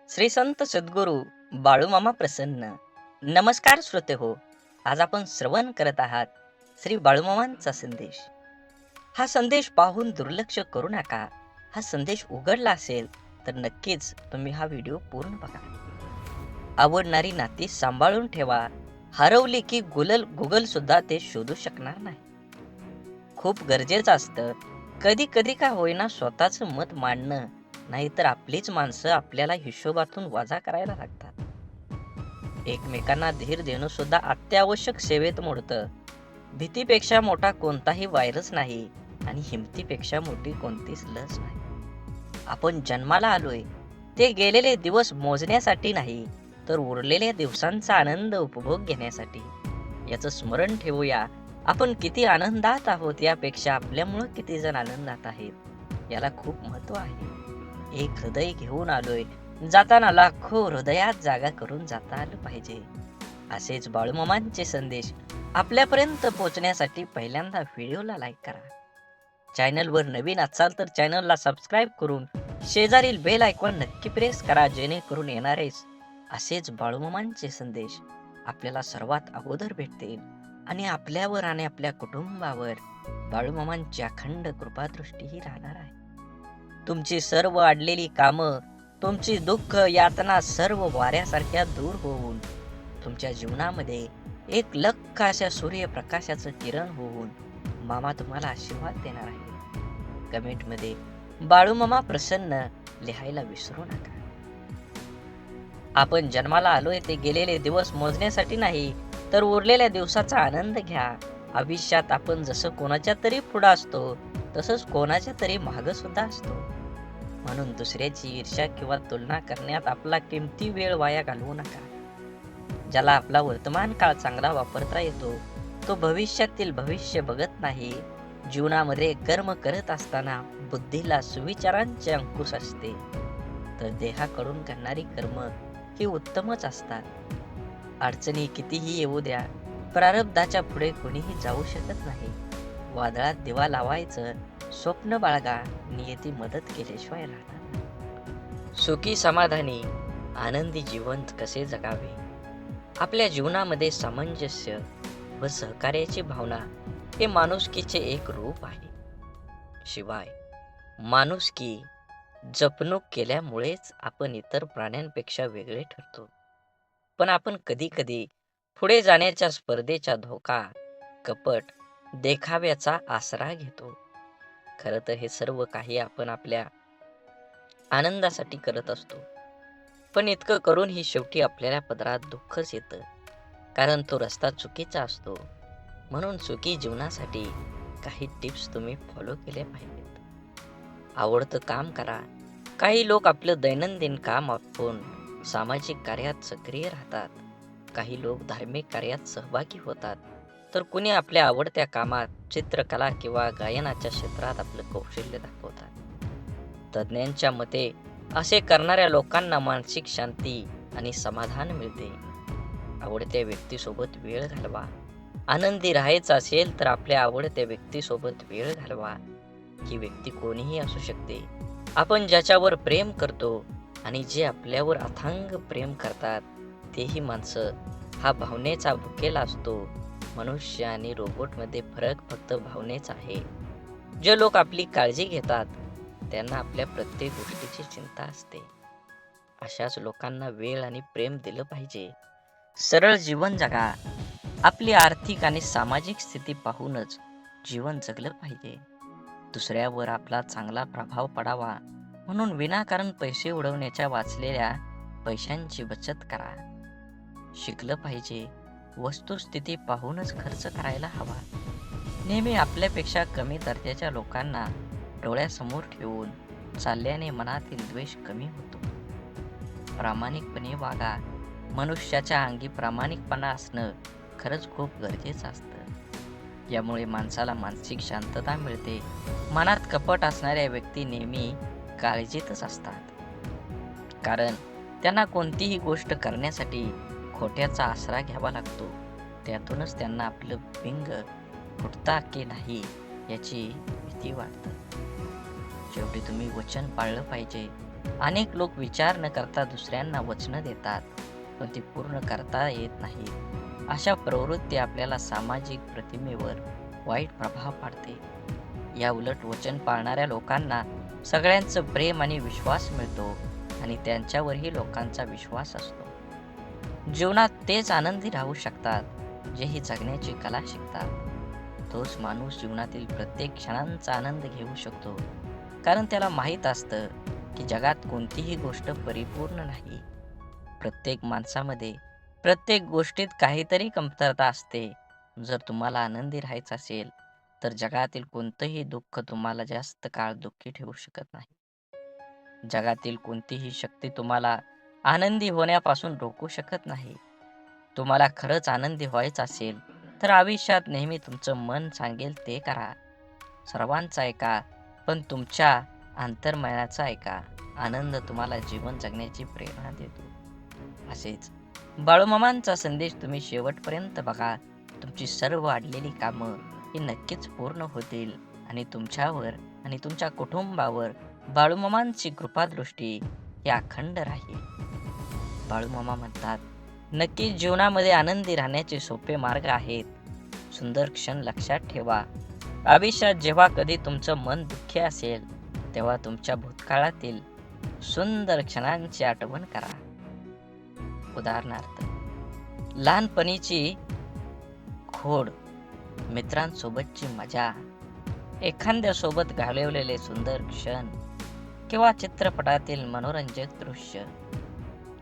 श्री संत सद्गुरू बाळूमामा प्रसन्न. नमस्कार श्रोते हो. आज आपण श्रवण करत आहात श्री बाळूमामांचा संदेश. हा संदेश पाहून दुर्लक्ष करू नका. हा संदेश उघडला असेल तर नक्कीच तुम्ही हा व्हिडिओ पूर्ण बघा. आवडणारी नाती सांभाळून ठेवा. हरवली की गुगल सुद्धा ते शोधू शकणार नाही. खूप गरजेचं असतं कधी कधी का होईना स्वतःचं मत मांडणं, नाहीतर आपलीच माणसं आपल्याला हिशोबातून वजा करायला लागतात. एकमेकांना धीर देणं सुद्धा अत्यावश्यक सेवेत मोडतं. भीतीपेक्षा मोठा कोणताही व्हायरस नाही आणि हिमतीपेक्षा मोठी कोणतीच लस नाही. आपण जन्माला आलोय ते गेलेले दिवस मोजण्यासाठी नाही, तर उरलेल्या दिवसांचा आनंद उपभोग घेण्यासाठी. याचं स्मरण ठेवूया. आपण किती आनंदात आहोत यापेक्षा आपल्यामुळं किती जण आनंदात आहेत याला खूप महत्व आहे. एक हृदय घेऊन आलोय, जाताना लाखो हृदयात जागा करून जाता आलं पाहिजे. असेच बाळूमामांचे संदेश आपल्यापर्यंत पोहोचण्यासाठी पहिल्यांदा व्हिडिओला लाईक करा. चॅनलवर नवीन असाल तर चॅनलला सबस्क्राईब करून शेजारील बेल आयकॉन नक्की प्रेस करा, जेणेकरून येणारे असेच बाळूमामांचे संदेश आपल्याला सर्वात अगोदर भेटतील आणि आपल्यावर आणि आपल्या कुटुंबावर बाळूमामांची अखंड कृपादृष्टीही राहणार आहे. तुमची सर्व अडलेली कामं, तुमची दुःख यातना सर्व वाऱ्यासारख्या दूर होऊन तुमच्या जीवनामध्ये एक लख अशा सूर्यप्रकाशाचं किरण होऊन मामा तुम्हाला आशीर्वाद देणार आहे. कमेंटमध्ये बाळूमामा प्रसन्न लिहायला विसरू नका. आपण जन्माला आलोय ते गेलेले दिवस मोजण्यासाठी नाही, तर उरलेल्या दिवसाचा आनंद घ्या. आयुष्यात आपण जसं कोणाच्या तरी पुढं असतो, तसंच कोणाच्या तरी मागं सुद्धा असतो. म्हणून दुसऱ्याची ईर्ष्या किंवा तुलना करण्यात आपला किमती वेळ वाया घालवू नका. ज्याला आपला वर्तमान काळ चांगला वापरता येतो, तो भविष्यातील भविष्य बघत नाही. जीवनामध्ये कर्म करत असताना बुद्धीला सुविचारांचे अंकुश असते, तर देहाकडून करणारी कर्म ही उत्तमच असतात. अडचणी कितीही येऊ द्या, प्रारब्धाच्या पुढे कोणीही जाऊ शकत नाही. वादळात दिवा लावायचं स्वप्न बाळगा, नियती मदत केल्याशिवाय राहणार नाही. सुखी समाधानी आनंदी जीवन कसे जगावे? आपल्या जीवनामध्ये सामंजस्य व सहकार्याची भावना हे माणुसकीचे एक रूप आहे. शिवाय माणुसकी जपणूक केल्यामुळेच आपण इतर प्राण्यांपेक्षा वेगळे ठरतो. पण आपण कधी कधी पुढे जाण्याच्या स्पर्धेचा धोका, कपट, देखाव्याचा आसरा घेतो. खरं तर हे सर्व काही आपण आपल्या आनंदासाठी करत असतो. पण इतकं करूनही शेवटी आपल्याला पदरात दुःखच येतं, कारण तो रस्ता चुकीचा असतो. म्हणून सुखी जीवनासाठी काही टिप्स तुम्ही फॉलो केल्या पाहिजेत. आवडतं काम करा. काही लोक आपलं दैनंदिन काम आपण सामाजिक कार्यात सक्रिय राहतात. काही लोक धार्मिक कार्यात सहभागी होतात, तर कुणी आपल्या आवडत्या कामात, चित्रकला किंवा गायनाच्या क्षेत्रात आपलं कौशल्य दाखवतात. तज्ज्ञांच्या मते असे करणाऱ्या लोकांना मानसिक शांती आणि समाधान मिळते. आवडत्या व्यक्तीसोबत वेळ घालवा. आनंदी राहायचं असेल तर आपल्या आवडत्या व्यक्तीसोबत वेळ घालवा. ही व्यक्ती कोणीही असू शकते. आपण ज्याच्यावर प्रेम करतो आणि जे आपल्यावर अथांग प्रेम करतात तेही माणसं. हा भावनेचा भुकेला असतो. मनुष्य आणि रोबोटमध्ये फरक फक्त भावनेचा आहे. जे लोक आपली काळजी घेतात त्यांना आपल्या प्रत्येक गोष्टीची चिंता असते. अशाच लोकांना वेळ आणि प्रेम दिलं पाहिजे. सरळ जीवन जगा. आपली आर्थिक आणि सामाजिक स्थिती पाहूनच जीवन जगलं पाहिजे. दुसऱ्यावर आपला चांगला प्रभाव पडावा म्हणून विनाकारण पैसे उडवण्याच्या वाचलेल्या पैशांची बचत करा. शिकलं पाहिजे. वस्तुस्थिती पाहूनच खर्च करायला हवा. नेहमी आपल्यापेक्षा कमी दर्जाच्या लोकांना डोळ्यासमोर ठेवून चालल्याने मनातील द्वेष कमी होतो. प्रामाणिकपणे वागा. मनुष्याच्या अंगी प्रामाणिकपणा असणं खरंच खूप गरजेचं असतं. यामुळे माणसाला मानसिक शांतता मिळते. मनात कपट असणाऱ्या व्यक्ती नेहमी काळजीतच असतात, कारण त्यांना कोणतीही गोष्ट करण्यासाठी खोट्याचा आसरा घ्यावा लागतो. त्यातूनच त्यांना आपलं बिंग फुटता की नाही याची भीती वाटते. शेवटी तुम्ही वचन पाळलं पाहिजे. अनेक लोक विचार न करता दुसऱ्यांना वचनं देतात, पण ती पूर्ण करता येत नाहीत. अशा प्रवृत्ती आपल्याला सामाजिक प्रतिमेवर वाईट प्रभाव पाडते. या उलट वचन पाळणाऱ्या लोकांना सगळ्यांचं प्रेम आणि विश्वास मिळतो आणि त्यांच्यावरही लोकांचा विश्वास असतो. जीवनात तेच आनंदी राहू शकतात जे ही जगण्याची कला शिकतात. तोच माणूस जीवनातील प्रत्येक क्षणांचा आनंद घेऊ शकतो, कारण त्याला माहीत असतं की जगात कोणतीही गोष्ट परिपूर्ण नाही. प्रत्येक माणसामध्ये प्रत्येक गोष्टीत काहीतरी कमतरता असते. जर तुम्हाला आनंदी राहायचं असेल तर जगातील कोणतंही दुःख तुम्हाला जास्त काळ दुःखी ठेवू शकत नाही. जगातील कोणतीही शक्ती तुम्हाला आनंदी होण्यापासून रोखू शकत नाही. तुम्हाला खरंच आनंदी व्हायचं असेल तर आयुष्यात नेहमी तुमचं मन सांगेल ते करा. सर्वांचं ऐका, पण तुमच्या अंतर्मनाचा ऐका. आनंद तुम्हाला जीवन जगण्याची प्रेरणा देतो. असेच बाळूमामांचा संदेश तुम्ही शेवटपर्यंत बघा. तुमची सर्व अडलेली कामं ही नक्कीच पूर्ण होतील आणि तुमच्यावर आणि तुमच्या कुटुंबावर बाळूमामांची कृपादृष्टी ही अखंड राहील. बाळूमामा म्हणतात, नक्कीच जीवनामध्ये आनंदी राहण्याचे सोपे मार्ग आहेत. सुंदर क्षण लक्षात ठेवा. आयुष्यात जेव्हा कधी तुमचं मन दुःखी असेल तेव्हा तुमच्या भूतकाळातील सुंदर क्षणांची आठवण करा. उदाहरणार्थ, लहानपणीची खोड, मित्रांसोबतची मजा, एखाद्यासोबत घालवलेले सुंदर क्षण किंवा चित्रपटातील मनोरंजक दृश्य.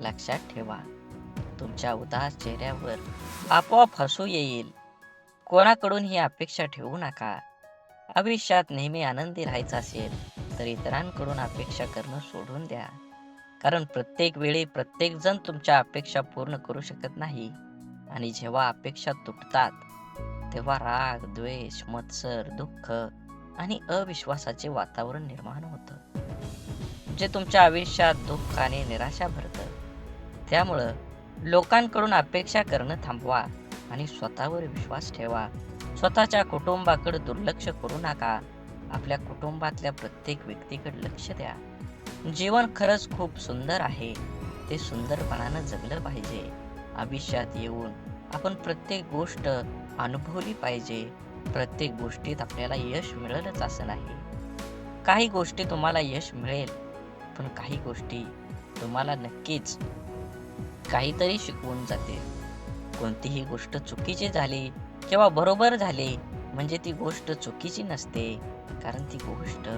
लक्षात ठेवा, तुमच्या उदास चेहऱ्यावर आपोआप हसू येईल. कोणाकडून ही अपेक्षा ठेवू नका. आयुष्यात नेहमी आनंदी राहायचं असेल तर इतरांकडून अपेक्षा करणं सोडून द्या, कारण प्रत्येक वेळी प्रत्येक जण तुमच्या अपेक्षा पूर्ण करू शकत नाही. आणि जेव्हा अपेक्षा तुटतात तेव्हा राग, द्वेष, मत्सर, दुःख आणि अविश्वासाचे वातावरण निर्माण होतं, जे तुमच्या आयुष्यात दुःख आणि निराशा भरतं. त्यामुळं लोकांकडून अपेक्षा करणं थांबवा आणि स्वतःवर विश्वास ठेवा. स्वतःच्या कुटुंबाकडे दुर्लक्ष करू नका. आपल्या कुटुंबातल्या प्रत्येक व्यक्तीकडे लक्ष द्या. जीवन खरंच खूप सुंदर आहे, ते सुंदरपणानं जगलं पाहिजे. आयुष्यात येऊन आपण प्रत्येक गोष्ट अनुभवली पाहिजे. प्रत्येक गोष्टीत आपल्याला यश मिळेलच असं नाही. काही गोष्टी तुम्हाला यश मिळेल, पण काही गोष्टी तुम्हाला नक्कीच काहीतरी शिकवून जाते. कोणतीही गोष्ट चुकीची झाली किंवा बरोबर झाली म्हणजे ती गोष्ट चुकीची नसते, कारण ती गोष्ट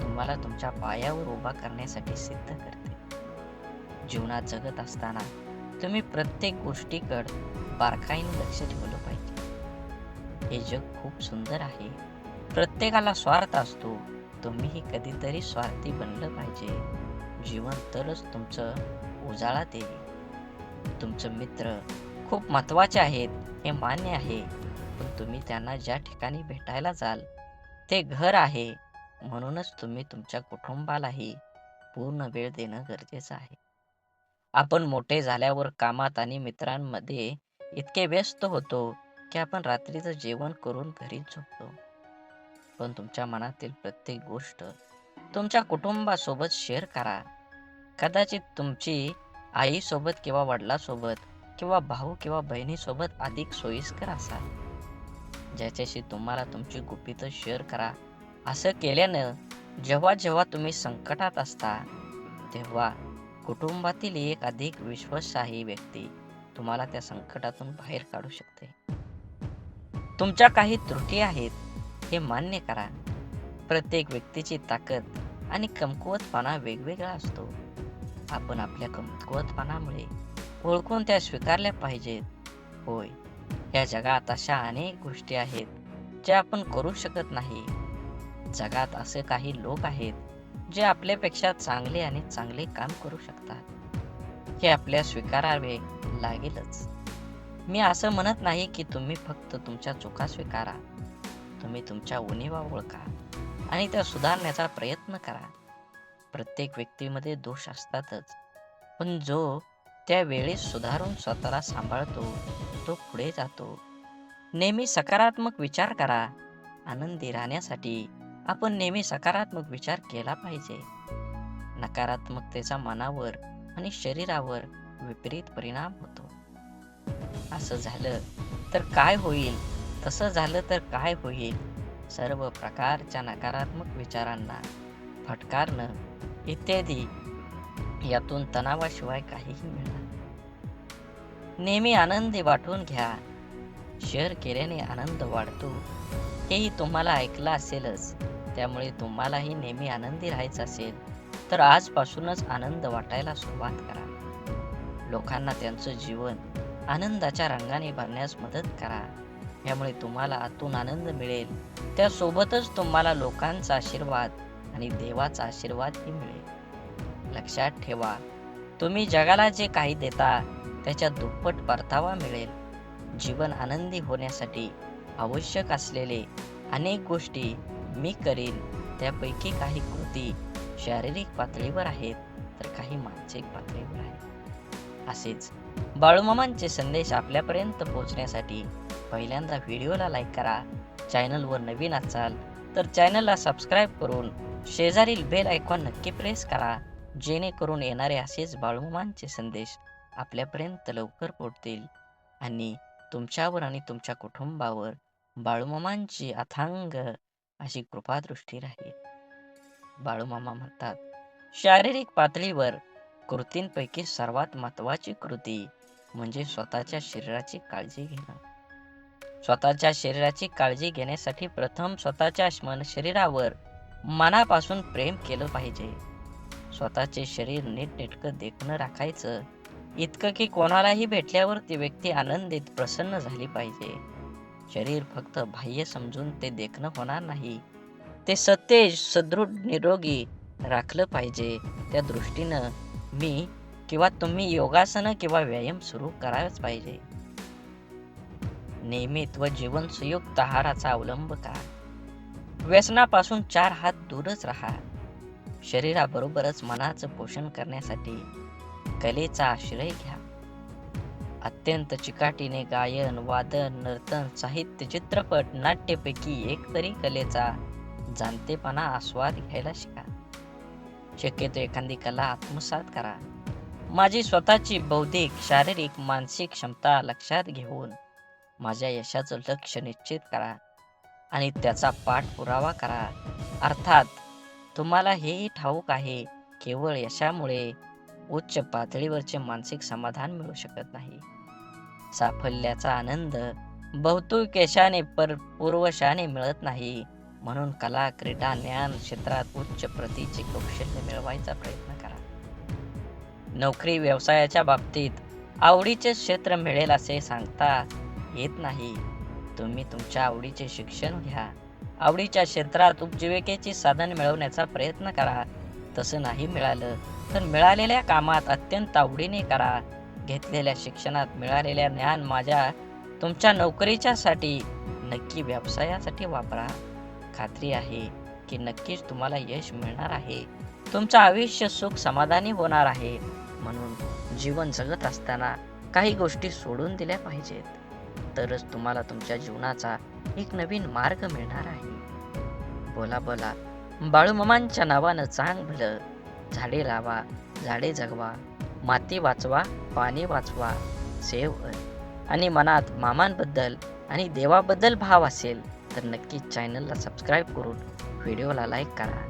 तुम्हाला तुमच्या पायावर उभा करण्यासाठी सिद्ध करते. जीवनात जगत असताना तुम्ही प्रत्येक गोष्टीकडे बारकाईने लक्ष ठेवलं पाहिजे. हे जग खूप सुंदर आहे. प्रत्येकाला स्वार्थ असतो. तुम्हीही कधीतरी स्वार्थी बनलं पाहिजे. जीवन तरच तुमचं उजाळात येईल. तुमचे मित्र खूप महत्त्वाचे आहेत हे मान्य आहे, पण तुम्ही त्यांना ज्या ठिकाणी भेटायला जाल ते घर आहे. म्हणूनच तुम्ही तुमच्या कुटुंबालाही पूर्ण वेळ देणं गरजेचं आहे. आपण मोठे झाल्यावर कामात आणि मित्रांमध्ये इतके व्यस्त होतो की आपण रात्रीचं जेवण करून घरीच झोपतो. पण तुमच्या मनातील प्रत्येक गोष्ट तुमच्या कुटुंबासोबत शेअर करा. कदाचित तुमची आईसोबत किंवा वडिलांसोबत किंवा भाऊ किंवा बहिणीसोबत अधिक सोयीस्कर असाल, ज्याच्याशी तुम्हाला तुमची गुपितं शेअर करा. असं केल्यानं जेव्हा जेव्हा तुम्ही संकटात असता तेव्हा कुटुंबातील एक अधिक विश्वासार्ह व्यक्ती तुम्हाला त्या संकटातून बाहेर काढू शकते. तुमच्या काही त्रुटी आहेत हे मान्य करा. प्रत्येक व्यक्तीची ताकद आणि कमकुवतपणा वेगवेगळा असतो. आपण आपल्या कमकुवतपणामुळे ओळखून त्या स्वीकारल्या पाहिजेत. होय, या जगात अशा अनेक गोष्टी आहेत ज्या आपण करू शकत नाही. जगात असे काही लोक आहेत जे आपल्यापेक्षा चांगले आणि चांगले काम करू शकतात. हे आपल्या स्वीकारावे लागेलच. मी असं म्हणत नाही की तुम्ही फक्त तुमच्या चुका स्वीकारा. तुम्ही तुमच्या उणिवा ओळखा आणि त्या सुधारण्याचा प्रयत्न करा. प्रत्येक व्यक्तीमध्ये दोष असतातच, पण जो त्या वेळेस सुधारून स्वतःला सांभाळतो तो पुढे जातो. नेहमी सकारात्मक विचार करा. आनंदी राहण्यासाठी आपण नेहमी सकारात्मक विचार केला पाहिजे. नकारात्मकतेचा मनावर आणि शरीरावर विपरीत परिणाम होतो. असं झालं तर काय होईल, तसं झालं तर काय होईल, सर्व प्रकारच्या नकारात्मक विचारांना फटकारणं इत्यादी यातून तणावाशिवाय काहीही मिळणार नाही. नेहमी आनंदी वाटून घ्या. शेअर केल्याने आनंद वाढतो, हेही तुम्हाला ऐकलं असेलच. त्यामुळे तुम्हालाही नेहमी आनंदी राहायचं असेल तर आजपासूनच आनंद वाटायला सुरुवात करा. लोकांना त्यांचं जीवन आनंदाच्या रंगाने भरण्यास मदत करा. यामुळे तुम्हाला आतून आनंद मिळेल. त्यासोबतच तुम्हाला लोकांचा आशीर्वाद आणि देवाचा आशीर्वादही मिळेल. लक्षात ठेवा, तुम्ही जगाला जे काही देता त्याच्या दुप्पट परतावा मिळेल. जीवन आनंदी होण्यासाठी आवश्यक असलेले अनेक गोष्टी मी करीन. त्यापैकी काही कृती शारीरिक पातळीवर आहेत तर काही मानसिक पातळीवर आहेत. असेच बाळूमामांचे संदेश आपल्यापर्यंत पोहोचण्यासाठी पहिल्यांदा व्हिडिओला लाईक करा. चॅनलवर नवीन असाल तर चॅनलला सबस्क्राईब करून शेजारील बेल आयकॉन नक्की प्रेस करा, जेणेकरून येणारे असेच बाळूमामांचे संदेश आपल्यापर्यंत लवकर पोहोचतील आणि तुमच्यावर आणि तुमच्या कुटुंबावर बाळूमामांची अथांग अशी कृपादृष्टी राहील. बाळूमामा म्हणतात, शारीरिक पातळीवर कृतींपैकी सर्वात महत्त्वाची कृती म्हणजे स्वतःच्या शरीराची काळजी घेणं. स्वतःच्या शरीराची काळजी घेण्यासाठी प्रथम स्वतःच्या शरीरावर मनापासून प्रेम केलं पाहिजे. स्वतःचे शरीर नीटनेटकं देखणं राखायचं, इतकं की कोणालाही भेटल्यावर ती व्यक्ती आनंदित प्रसन्न झाली पाहिजे. शरीर फक्त बाह्य समजून ते देखणं होणार नाही, ते सतेज सदृढ निरोगी राखलं पाहिजे. त्या दृष्टीनं मी किंवा तुम्ही योगासनं किंवा व्यायाम सुरू करायलाच पाहिजे. नियमित व जीवनसयुक्त आहाराचा अवलंब करा. व्यसनापासून 4 हात दूरच राहा. शरीराबरोबरच मनाचं पोषण करण्यासाठी कलेचा आश्रय घ्या. अत्यंत चिकाटीने गायन, वादन, नर्तन, साहित्य, चित्रपट, नाट्यपैकी एक तरी कलेचा जाणतेपणा आस्वाद घ्यायला शिका. शक्यतो एखादी कला आत्मसात करा. माझी स्वतःची बौद्धिक, शारीरिक, मानसिक क्षमता लक्षात घेऊन माझ्या यशाचं लक्ष्य निश्चित करा आणि त्याचा पाठपुरावा करा. अर्थात तुम्हाला हेही ठाऊक आहे, केवळ यशामुळे उच्च पातळीवरचे मानसिक समाधान मिळू शकत नाही. साफल्याचा आनंद बहुतेक यशाने पूर्वशाने मिळत नाही. म्हणून कला, क्रीडा, ज्ञान क्षेत्रात उच्च प्रतीचे कौशल्य मिळवायचा प्रयत्न करा. नोकरी व्यवसायाच्या बाबतीत आवडीचे क्षेत्र मिळेल असे सांगता येत नाही. तुम्ही तुमच्या आवडीचे शिक्षण घ्या. आवडीच्या क्षेत्रात उपजीविकेचे साधन मिळवण्याचा प्रयत्न करा. तसं नाही मिळालं तर मिळालेल्या कामात अत्यंत आवडीने करा. घेतलेल्या शिक्षणात मिळालेल्या ज्ञान तुमच्या नोकरीच्या साठी नक्की व्यवसायासाठी वापरा. खात्री आहे की नक्कीच तुम्हाला यश मिळणार आहे. तुमचं आयुष्य सुख समाधानी होणार आहे. म्हणून जीवन जगत असताना काही गोष्टी सोडून दिल्या पाहिजेत, तरच तुम्हाला तुमच्या जीवनाचा एक नवीन मार्ग मिळणार आहे. बोला बोला बाळूमामांच्या नावानं चांग भलं. झाडे लावा, झाडे जगवा, माती वाचवा, पाणी वाचवा, सेव आणि मनात मामांबद्दल आणि देवाबद्दल भाव असेल तर नक्कीच चॅनलला सबस्क्राईब करून व्हिडिओला लाईक करा.